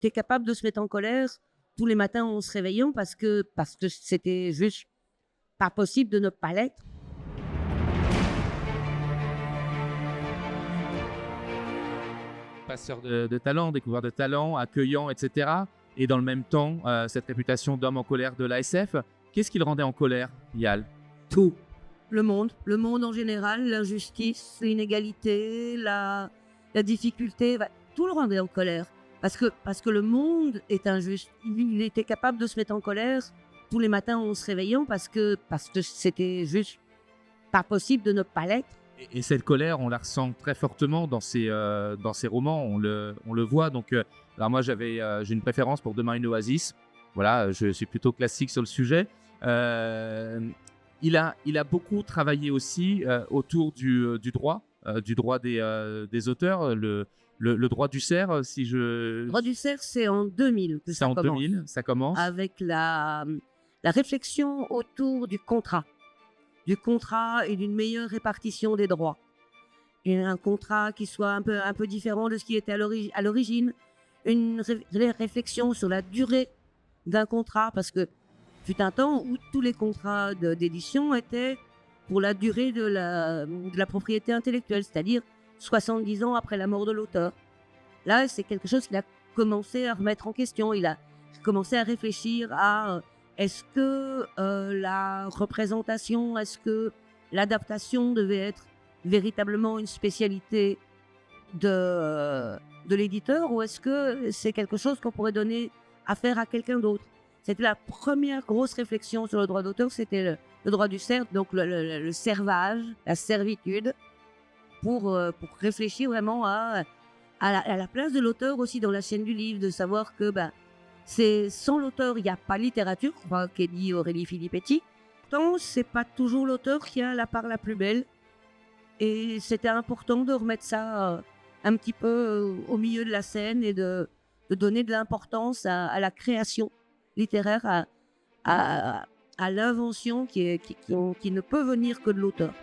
était capable de se mettre en colère tous les matins en se réveillant parce que c'était juste pas possible de ne pas l'être. Passeur de talent, découvreur de talent, accueillant, etc. Et dans le même temps, cette réputation d'homme en colère de l'ASF. Qu'est-ce qui le rendait en colère, Yal? Tout. Le monde en général, l'injustice, l'inégalité, la difficulté, tout le rendait en colère. Parce que le monde est injuste. Il était capable de se mettre en colère tous les matins en se réveillant parce que c'était juste pas possible de ne pas l'être. Et cette colère, on la ressent très fortement dans ses romans, on le voit. Donc, alors moi, j'ai une préférence pour Demain une oasis. Voilà, je suis plutôt classique sur le sujet. Il a beaucoup travaillé aussi autour du droit des auteurs, le droit du cerf, si je... Le droit du cerf, c'est en 2000 que C'est ça en commence. 2000, ça commence. Avec la réflexion autour du contrat et d'une meilleure répartition des droits. Et un contrat qui soit un peu différent de ce qui était à l'origine. Une réflexion sur la durée d'un contrat, parce que fut un temps où tous les contrats d'édition étaient pour la durée de la propriété intellectuelle, c'est-à-dire 70 ans après la mort de l'auteur. Là, c'est quelque chose qu'il a commencé à remettre en question. Il a commencé à réfléchir à est-ce que la représentation, est-ce que l'adaptation devait être véritablement une spécialité de l'éditeur, ou est-ce que c'est quelque chose qu'on pourrait donner à faire à quelqu'un d'autre. C'était la première grosse réflexion sur le droit d'auteur, c'était le droit du serf, donc le servage, la servitude, pour réfléchir vraiment à la place de l'auteur aussi dans la chaîne du livre, de savoir que c'est sans l'auteur, il n'y a pas littérature, je crois qu'est dit Aurélie Filippetti. Pourtant, c'est pas toujours l'auteur qui a la part la plus belle. Et c'était important de remettre ça un petit peu au milieu de la scène et de donner de l'importance à la création littéraire, à l'invention qui ne peut venir que de l'auteur.